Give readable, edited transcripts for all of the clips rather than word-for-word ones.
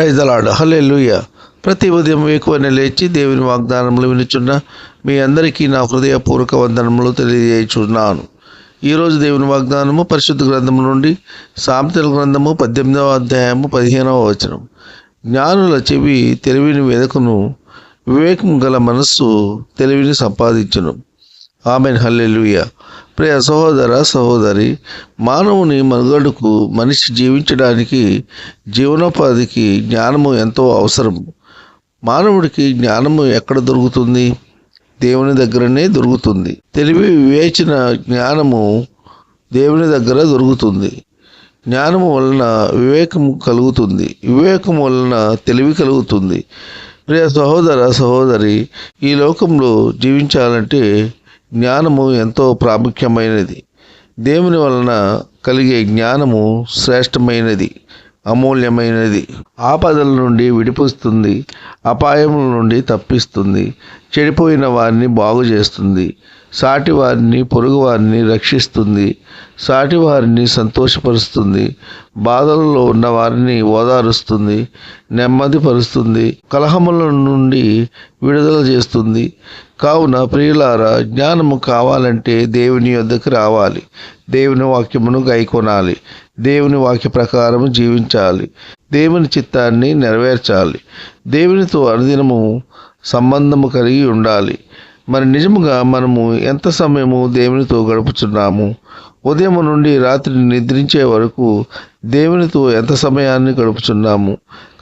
Praise the lord. హల్లెలూయా. ప్రతి ఉదయం వేకువనే లేచి దేవుని వాగ్దానములు వినుచున్న మీ అందరికీ నా హృదయపూర్వక వందనములు తెలియజేయుచున్నాను. ఈరోజు దేవుని వాగ్దానము పరిశుద్ధ గ్రంథము నుండి సామెతల గ్రంథము 18వ అధ్యాయము 15వ వచనం. జ్ఞానుల చెవి తెలివిని వెదకును, వివేకము గల మనస్సు తెలివిని సంపాదించును. ఆమెన్. హల్లెలూయా. ప్రియ సహోదర సహోదరి, మానవుని మనుగడకు, మనిషి జీవించడానికి, జీవనోపాధికి జ్ఞానము ఎంతో అవసరం. మానవుడికి జ్ఞానము ఎక్కడ దొరుకుతుంది? దేవుని దగ్గరనే దొరుకుతుంది. తెలివి, వివేచన, జ్ఞానము దేవుని దగ్గర దొరుకుతుంది. జ్ఞానము వలన వివేకము కలుగుతుంది, వివేకము వలన తెలివి కలుగుతుంది. ప్రియ సహోదర సహోదరి, ఈ లోకంలో జీవించాలంటే జ్ఞానము ఎంతో ప్రాముఖ్యమైనది. దేవుని వలన కలిగే జ్ఞానము శ్రేష్టమైనది, అమూల్యమైనది. ఆపదల నుండి విడిపిస్తుంది, అపాయముల నుండి తప్పిస్తుంది, చెడిపోయిన వారిని బాగు చేస్తుంది, సాటి వారిని, పొరుగు వారిని రక్షిస్తుంది, సాటి వారిని సంతోషపరుస్తుంది, బాధలలో ఉన్న వారిని ఓదారుస్తుంది, నెమ్మదిపరుస్తుంది, కలహముల నుండి విడుదల చేస్తుంది. కావున ప్రియులారా, జ్ఞానము కావాలంటే దేవుని యొద్దకు రావాలి, దేవుని వాక్యమును గైకొనాలి, దేవుని వాక్య ప్రకారము జీవించాలి, దేవుని చిత్తాన్ని నెరవేర్చాలి, దేవునితో అనుదినము సంబంధము కలిగి ఉండాలి. మరి నిజముగా మనము ఎంత సమయము దేవునితో గడుపుచున్నాము? ఉదయం నుండి రాత్రి నిద్రించే వరకు దేవునితో ఎంత సమయాన్ని గడుపుచున్నాము?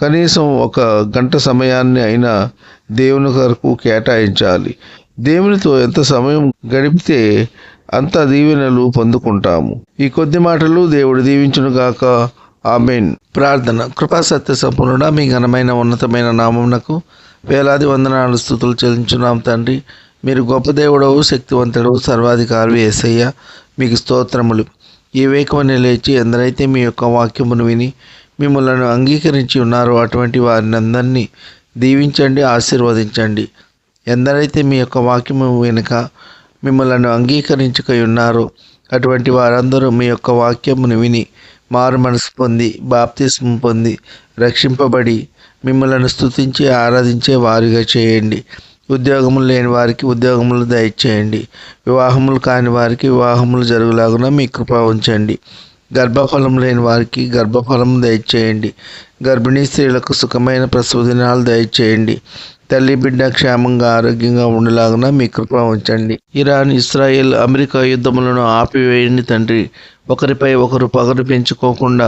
కనీసం 1 గంట సమయాన్ని అయినా దేవుని కొరకు కేటాయించాలి. దేవునితో ఎంత సమయం గడిపితే అంత దీవెనలు పొందుకుంటాము. ఈ కొద్ది మాటలు దేవుడు దీవించునుగాక. ఆమేన్. ప్రార్థన. కృపా సత్య సంపూర్ణ మీ ఘనమైన ఉన్నతమైన నామమునకు వేలాది వందనాలు స్తుతులు చెల్లించున్నాం తండ్రి. మీరు గొప్ప దేవుడవు, శక్తివంతుడు, సర్వాధికారి యేసయ్య, మీకు స్తోత్రములు. ఈ వేకువనే లేచి ఎందరైతే మీ యొక్క వాక్యమును విని మిమ్మల్ని అంగీకరించి ఉన్నారో అటువంటి వారిని అందరినీ దీవించండి, ఆశీర్వదించండి. ఎందరైతే మీ యొక్క వాక్యము వెనుక మిమ్మల్ని అంగీకరించుకై ఉన్నారో అటువంటి వారందరూ మీ యొక్క వాక్యమును విని మారు మనసు పొంది, బాప్తిస్మం పొంది, రక్షింపబడి మిమ్మల్ని స్తుతించి ఆరాధించే వారిగా చేయండి. ఉద్యోగములు లేని వారికి ఉద్యోగములు దయచేయండి. వివాహములు కాని వారికి వివాహములు జరుగులాగున మీ కృప ఉంచండి. గర్భఫలం లేని వారికి గర్భఫలం దయచేయండి. గర్భిణీ స్త్రీలకు సుఖమైన ప్రసవ దినాలు దయచేయండి. తల్లి బిడ్డ క్షేమంగా ఆరోగ్యంగా ఉండేలాగున మీ కృప ఉంచండి. ఇరాన్, ఇస్రాయేల్, అమెరికా యుద్ధములను ఆపివేయండి తండ్రి. ఒకరిపై ఒకరు పగరు పెంచుకోకుండా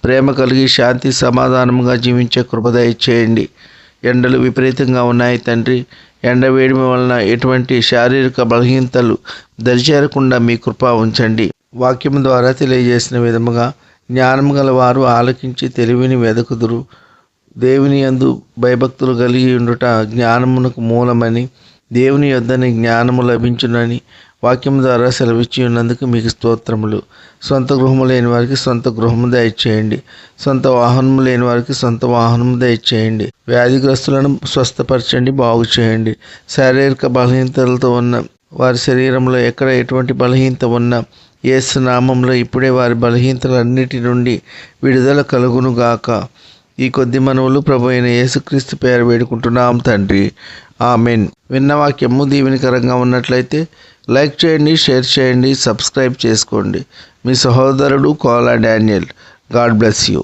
ప్రేమ కలిగి శాంతి సమాధానంగా జీవించే కృప దయచేయండి. ఎండలు విపరీతంగా ఉన్నాయి తండ్రి. ఎండ వేడిమి వలన ఎటువంటి శారీరక బలహీనతలు దరిచేరకుండా మీ కృప ఉంచండి. వాక్యం ద్వారా తెలియజేసిన విధముగా జ్ఞానం గల వారు ఆలకించి తెలివిని వెదకుదురు. దేవుని యందు భయభక్తులు కలిగి ఉండుట జ్ఞానమునకు మూలమని, దేవుని యొద్దనే జ్ఞానము లభించునని వాక్యం ద్వారా సెలవిచ్చి ఉన్నందుకు మీకు స్తోత్రములు. సొంత గృహము లేని వారికి సొంత గృహము దయచేయండి. సొంత వాహనము లేని వారికి సొంత వాహనము దయచేయండి. వ్యాధిగ్రస్తులను స్వస్థపరచండి, బాగు చేయండి. శారీరక బలహీనతలతో ఉన్న వారి శరీరంలో ఎక్కడ ఎటువంటి బలహీనత ఉన్నా యేసు నామములో ఇప్పుడే వారి బలహీనతలన్నిటి నుండి విడుదల కలుగునుగాక. ఈ కొద్ది మనవులు ప్రభు అయిన యేసుక్రీస్తు పేరు వేడుకుంటున్నాం తండ్రి. ఆమెన్. విన్న వాక్యము దీవెనకరంగా ఉన్నట్లయితే లైక్ చేయండి, షేర్ చేయండి, సబ్స్క్రైబ్ చేసుకోండి. మీ సహోదరుడు Kola Daniel. God bless you.